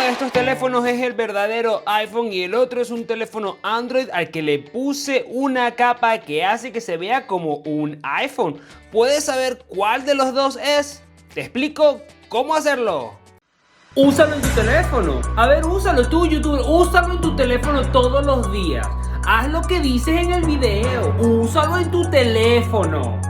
de estos teléfonos es el verdadero iPhone y el otro es un teléfono Android al que le puse una capa que hace que se vea como un iPhone. ¿Puedes saber cuál de los dos es? Te explico cómo hacerlo. Úsalo en tu teléfono. A ver, úsalo tú, youtuber. Úsalo en tu teléfono todos los días. Haz lo que dices en el video. Úsalo en tu teléfono.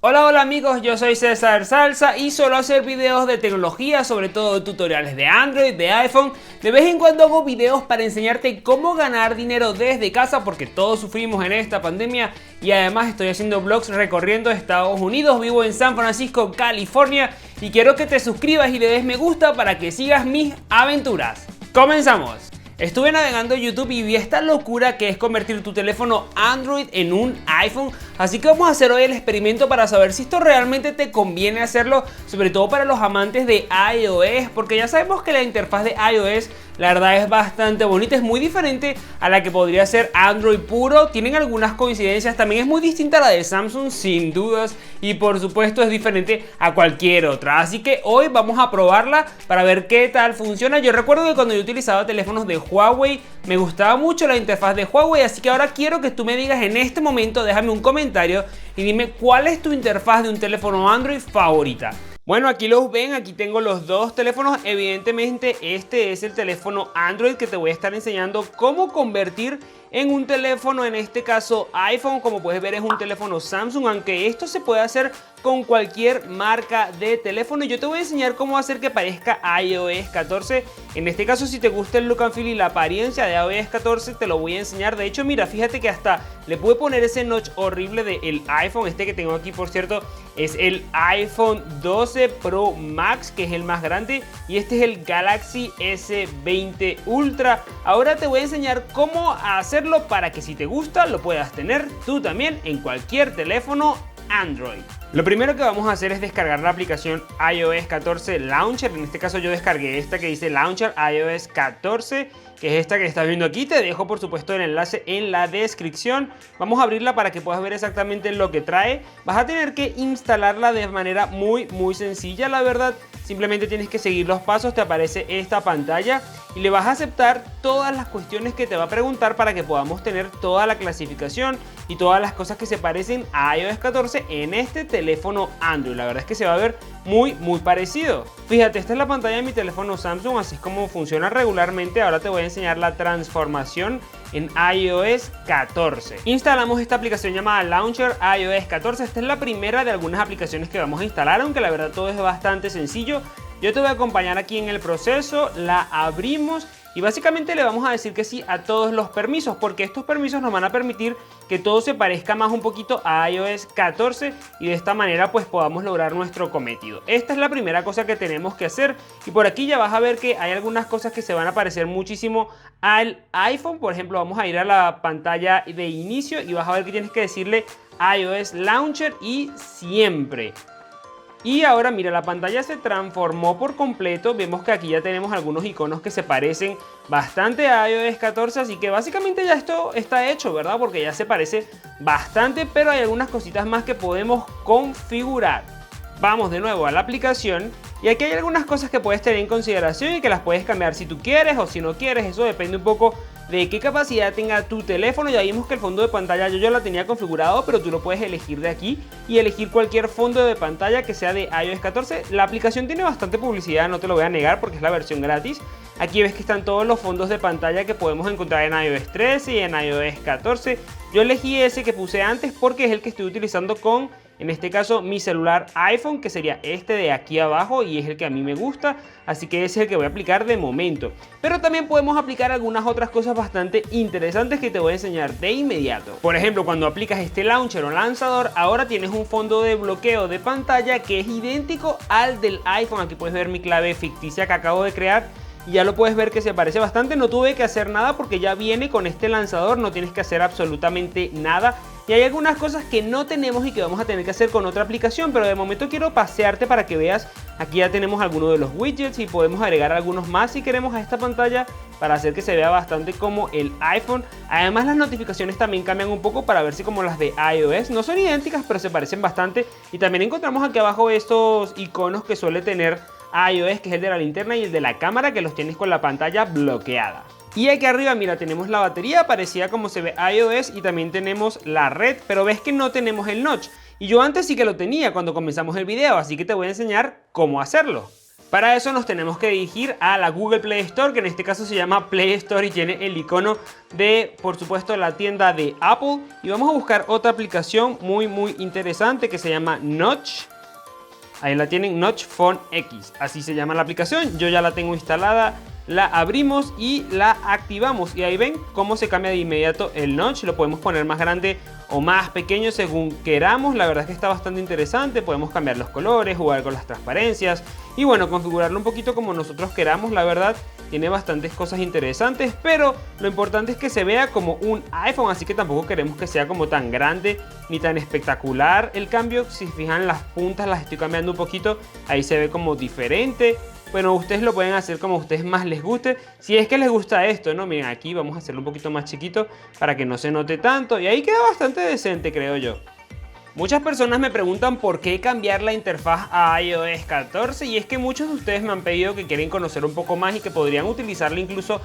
Hola amigos, yo soy César Salsa y suelo hacer videos de tecnología, sobre todo tutoriales de Android, de iPhone. De vez en cuando hago videos para enseñarte cómo ganar dinero desde casa porque todos sufrimos en esta pandemia y además estoy haciendo vlogs recorriendo Estados Unidos. Vivo en San Francisco, California y quiero que te suscribas y le des me gusta para que sigas mis aventuras. ¡Comenzamos! Estuve navegando YouTube y vi esta locura que es convertir tu teléfono Android en un iPhone. Así que vamos a hacer hoy el experimento para saber si esto realmente te conviene hacerlo, sobre todo para los amantes de iOS, porque ya sabemos que la interfaz de iOS la verdad es bastante bonita, es muy diferente a la que podría ser Android puro. Tienen algunas coincidencias, también es muy distinta a la de Samsung sin dudas y por supuesto es diferente a cualquier otra. Así que hoy vamos a probarla para ver qué tal funciona. Yo recuerdo que cuando yo utilizaba teléfonos de Huawei me gustaba mucho la interfaz de Huawei, así que ahora quiero que tú me digas en este momento, déjame un comentario y dime cuál es tu interfaz de un teléfono Android favorita. Bueno, aquí los ven, aquí tengo los dos teléfonos. Evidentemente este es el teléfono Android que te voy a estar enseñando cómo convertir en un teléfono, en este caso iPhone. Como puedes ver es un teléfono Samsung, aunque esto se puede hacer con cualquier marca de teléfono. Yo te voy a enseñar cómo hacer que parezca iOS 14. En este caso, si te gusta el look and feel y la apariencia de iOS 14, te lo voy a enseñar. De hecho, mira, fíjate que hasta le pude poner ese notch horrible del iPhone. Este que tengo aquí, por cierto, es el iPhone 12 Pro Max, que es el más grande, y este es el Galaxy S20 Ultra. Ahora te voy a enseñar cómo hacerlo para que si te gusta lo puedas tener tú también en cualquier teléfono Android. Lo primero que vamos a hacer es descargar la aplicación iOS 14 Launcher. En este caso yo descargué esta que dice Launcher iOS 14, que es esta que estás viendo aquí. Te dejo por supuesto el enlace en la descripción. Vamos a abrirla para que puedas ver exactamente lo que trae. Vas a tener que instalarla de manera muy sencilla, la verdad. Simplemente tienes que seguir los pasos, te aparece esta pantalla y le vas a aceptar todas las cuestiones que te va a preguntar para que podamos tener toda la clasificación y todas las cosas que se parecen a iOS 14 en este teléfono Android. La verdad es que se va a ver muy parecido. Fíjate, esta es la pantalla de mi teléfono Samsung, así es como funciona regularmente. Ahora te voy a enseñar la transformación en iOS 14. Instalamos esta aplicación llamada Launcher iOS 14. Esta es la primera de algunas aplicaciones que vamos a instalar, aunque la verdad todo es bastante sencillo. Yo te voy a acompañar aquí en el proceso, la abrimos y básicamente le vamos a decir que sí a todos los permisos, porque estos permisos nos van a permitir que todo se parezca más un poquito a iOS 14 y de esta manera pues podamos lograr nuestro cometido. Esta es la primera cosa que tenemos que hacer y por aquí ya vas a ver que hay algunas cosas que se van a parecer muchísimo al iPhone. Por ejemplo, vamos a ir a la pantalla de inicio y vas a ver que tienes que decirle iOS Launcher y siempre. Y ahora mira, la pantalla se transformó por completo. Vemos que aquí ya tenemos algunos iconos que se parecen bastante a iOS 14. Así que básicamente ya esto está hecho, ¿verdad? Porque ya se parece bastante, pero hay algunas cositas más que podemos configurar. Vamos de nuevo a la aplicación. Y aquí hay algunas cosas que puedes tener en consideración y que las puedes cambiar si tú quieres o si no quieres. Eso depende un poco de qué capacidad tenga tu teléfono. Ya vimos que el fondo de pantalla yo ya la tenía configurado, pero tú lo puedes elegir de aquí y elegir cualquier fondo de pantalla que sea de iOS 14. La aplicación tiene bastante publicidad, no te lo voy a negar porque es la versión gratis. Aquí ves que están todos los fondos de pantalla que podemos encontrar en iOS 13 y en iOS 14. Yo elegí ese que puse antes porque es el que estoy utilizando con, en este caso, mi celular iPhone, que sería este de aquí abajo y es el que a mí me gusta, así que ese es el que voy a aplicar de momento. Pero también podemos aplicar algunas otras cosas bastante interesantes que te voy a enseñar de inmediato. Por ejemplo, cuando aplicas este launcher o lanzador, ahora tienes un fondo de bloqueo de pantalla que es idéntico al del iPhone. Aquí puedes ver mi clave ficticia que acabo de crear. Y ya lo puedes ver que se parece bastante. No tuve que hacer nada porque ya viene con este lanzador, no tienes que hacer absolutamente nada. y hay algunas cosas que no tenemos y que vamos a tener que hacer con otra aplicación, pero de momento quiero pasearte para que veas. Aquí ya tenemos algunos de los widgets y podemos agregar algunos más si queremos a esta pantalla para hacer que se vea bastante como el iPhone. Además las notificaciones también cambian un poco para ver si como las de iOS. No son idénticas, pero se parecen bastante. Y también encontramos aquí abajo estos iconos que suele tener iOS, que es el de la linterna y el de la cámara, que los tienes con la pantalla bloqueada. Y aquí arriba, mira, tenemos la batería parecida como se ve iOS y también tenemos la red, pero ves que no tenemos el notch. Y yo antes sí que lo tenía cuando comenzamos el video, así que te voy a enseñar cómo hacerlo. Para eso nos tenemos que dirigir a la Google Play Store, que en este caso se llama Play Store y tiene el icono de, por supuesto, la tienda de Apple. Y vamos a buscar otra aplicación muy interesante que se llama Notch. Ahí la tienen, Notch Phone X, así se llama la aplicación. Yo ya la tengo instalada, la abrimos y la activamos. Y ahí ven cómo se cambia de inmediato el notch. Lo podemos poner más grande o más pequeño según queramos. La verdad es que está bastante interesante. Podemos cambiar los colores, jugar con las transparencias y bueno, configurarlo un poquito como nosotros queramos. La verdad tiene bastantes cosas interesantes, pero lo importante es que se vea como un iPhone, así que tampoco queremos que sea como tan grande ni tan espectacular el cambio. Si se fijan, las puntas las estoy cambiando un poquito, ahí se ve como diferente. Bueno, ustedes lo pueden hacer como a ustedes más les guste, si es que les gusta esto, ¿no? Miren, aquí vamos a hacerlo un poquito más chiquito para que no se note tanto y ahí queda bastante decente, creo yo. Muchas personas me preguntan por qué cambiar la interfaz a iOS 14 y es que muchos de ustedes me han pedido que quieren conocer un poco más y que podrían utilizarla incluso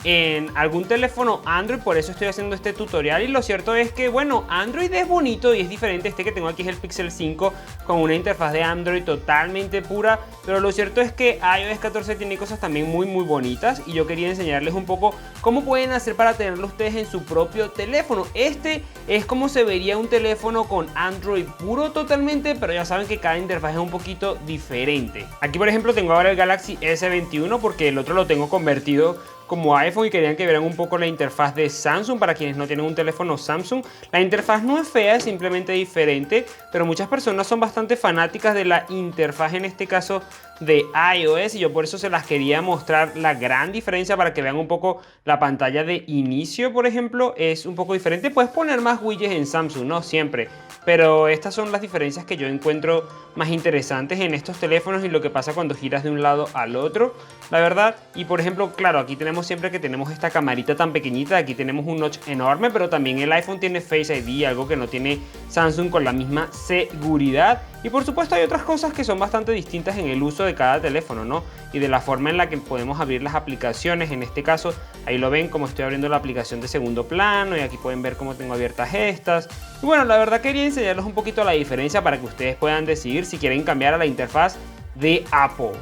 en algún teléfono Android, por eso estoy haciendo este tutorial. Y lo cierto es que, bueno, Android es bonito y es diferente. Este que tengo aquí es el Pixel 5 con una interfaz de Android totalmente pura, pero lo cierto es que iOS 14 tiene cosas también muy bonitas y yo quería enseñarles un poco cómo pueden hacer para tenerlo ustedes en su propio teléfono. Este es como se vería un teléfono con Android puro totalmente, pero ya saben que cada interfaz es un poquito diferente. Aquí por ejemplo tengo ahora el Galaxy S21 porque el otro lo tengo convertido como iPhone y querían que vieran un poco la interfaz de Samsung para quienes no tienen un teléfono Samsung. La interfaz no es fea, es simplemente diferente, pero muchas personas son bastante fanáticas de la interfaz, en este caso de iOS, y yo por eso se las quería mostrar la gran diferencia para que vean un poco la pantalla de inicio, por ejemplo, es un poco diferente. Puedes poner más widgets en Samsung, no siempre, pero estas son las diferencias que yo encuentro más interesantes en estos teléfonos y lo que pasa cuando giras de un lado al otro, la verdad. Y por ejemplo, claro, aquí tenemos siempre que tenemos esta camarita tan pequeñita, aquí tenemos un notch enorme, pero también el iPhone tiene Face ID, algo que no tiene Samsung con la misma seguridad. Y por supuesto hay otras cosas que son bastante distintas en el uso de cada teléfono, ¿no? Y de la forma en la que podemos abrir las aplicaciones. En este caso, ahí lo ven como estoy abriendo la aplicación de segundo plano y aquí pueden ver cómo tengo abiertas estas. Y bueno, la verdad quería enseñarles un poquito la diferencia para que ustedes puedan decidir si quieren cambiar a la interfaz de Apple.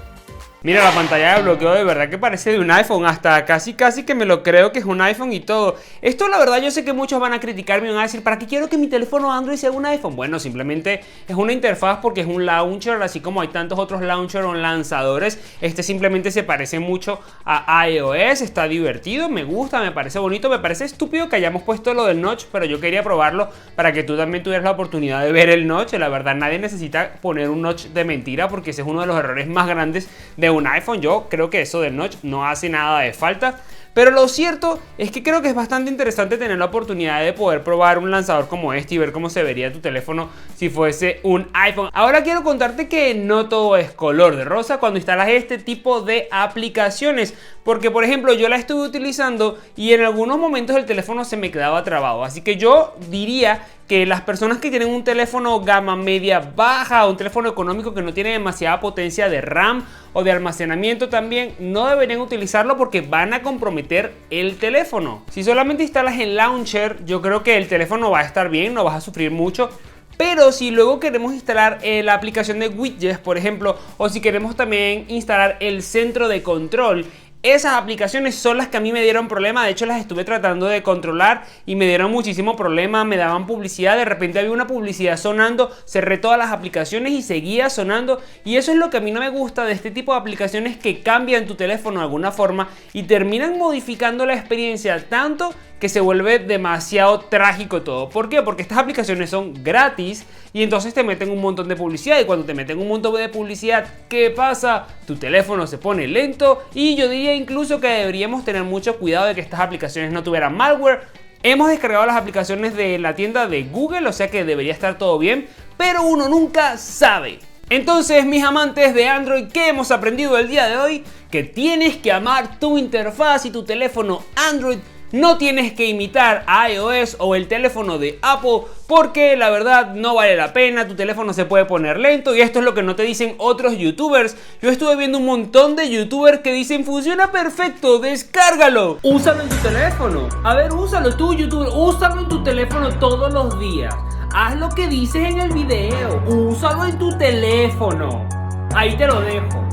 Mira, la pantalla de bloqueo de verdad que parece de un iPhone, hasta casi que me lo creo que es un iPhone y todo. Esto la verdad yo sé que muchos van a criticarme y van a decir, ¿para qué quiero que mi teléfono Android sea un iPhone? Bueno, simplemente es una interfaz porque es un launcher, así como hay tantos otros launchers o lanzadores. Este simplemente se parece mucho a iOS, está divertido, me gusta, me parece bonito, me parece estúpido que hayamos puesto lo del notch, pero yo quería probarlo para que tú también tuvieras la oportunidad de ver el notch. La verdad nadie necesita poner un notch de mentira porque ese es uno de los errores más grandes de un iPhone. Yo creo que eso del notch no hace nada de falta, pero lo cierto es que creo que es bastante interesante tener la oportunidad de poder probar un lanzador como este y ver cómo se vería tu teléfono si fuese un iPhone. Ahora quiero contarte que no todo es color de rosa cuando instalas este tipo de aplicaciones, porque por ejemplo yo la estuve utilizando y en algunos momentos el teléfono se me quedaba trabado, así que yo diría que las personas que tienen un teléfono gama media baja o un teléfono económico que no tiene demasiada potencia de RAM o de almacenamiento también no deberían utilizarlo porque van a comprometer el teléfono. Si solamente instalas el launcher, yo creo que el teléfono va a estar bien, no vas a sufrir mucho. Pero si luego queremos instalar la aplicación de widgets, por ejemplo, o si queremos también instalar el centro de control, esas aplicaciones son las que a mí me dieron problema. De hecho las estuve tratando de controlar y me dieron muchísimo problema, me daban publicidad, de repente había una publicidad sonando, cerré todas las aplicaciones y seguía sonando. Y eso es lo que a mí no me gusta de este tipo de aplicaciones que cambian tu teléfono de alguna forma y terminan modificando la experiencia tanto que se vuelve demasiado trágico todo. ¿Por qué? Porque estas aplicaciones son gratis y entonces te meten un montón de publicidad, y cuando te meten un montón de publicidad, ¿qué pasa? Tu teléfono se pone lento y yo diría incluso que deberíamos tener mucho cuidado de que estas aplicaciones no tuvieran malware. Hemos descargado las aplicaciones de la tienda de Google, o sea que debería estar todo bien, pero uno nunca sabe. Entonces, mis amantes de Android, ¿qué hemos aprendido el día de hoy? Que tienes que amar tu interfaz y tu teléfono Android. No tienes que imitar a iOS o el teléfono de Apple porque la verdad no vale la pena, tu teléfono se puede poner lento y esto es lo que no te dicen otros youtubers. Yo estuve viendo un montón de youtubers que dicen funciona perfecto, descárgalo. Úsalo en tu teléfono. A ver, úsalo tú, youtuber, úsalo en tu teléfono todos los días. Haz lo que dices en el video, úsalo en tu teléfono. Ahí te lo dejo.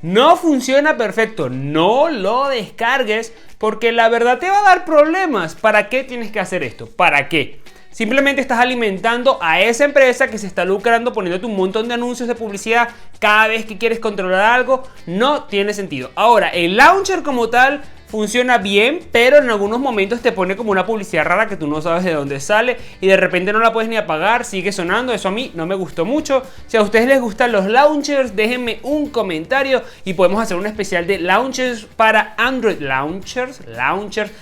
No funciona perfecto, no lo descargues porque la verdad te va a dar problemas. ¿Para qué tienes que hacer esto? ¿Para qué? Simplemente estás alimentando a esa empresa que se está lucrando poniéndote un montón de anuncios de publicidad cada vez que quieres controlar algo. No tiene sentido. Ahora, el launcher como tal funciona bien, pero en algunos momentos te pone como una publicidad rara que tú no sabes de dónde sale y de repente no la puedes ni apagar, sigue sonando. Eso a mí no me gustó mucho. Si a ustedes les gustan los launchers, déjenme un comentario y podemos hacer un especial de launchers para Android.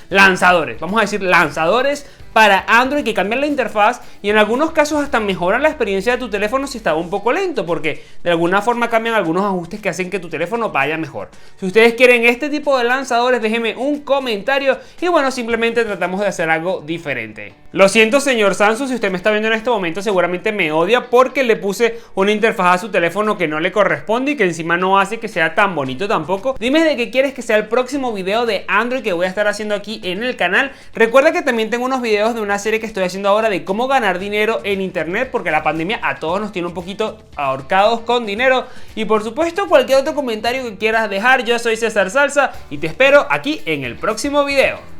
Lanzadores. Vamos a decir lanzadores para Android que cambian la interfaz y en algunos casos hasta mejoran la experiencia de tu teléfono si estaba un poco lento, porque de alguna forma cambian algunos ajustes que hacen que tu teléfono vaya mejor. Si ustedes quieren este tipo de lanzadores, déjenme un comentario y bueno, simplemente tratamos de hacer algo diferente. Lo siento, señor Samsung, si usted me está viendo en este momento seguramente me odia porque le puse una interfaz a su teléfono que no le corresponde y que encima no hace que sea tan bonito tampoco. Dime de qué quieres que sea el próximo video de Android que voy a estar haciendo aquí en el canal. Recuerda que también tengo unos videos de una serie que estoy haciendo ahora de cómo ganar dinero en internet, porque la pandemia a todos nos tiene un poquito ahorcados con dinero. Y por supuesto cualquier otro comentario que quieras dejar. Yo soy César Salsa y te espero aquí en el próximo video.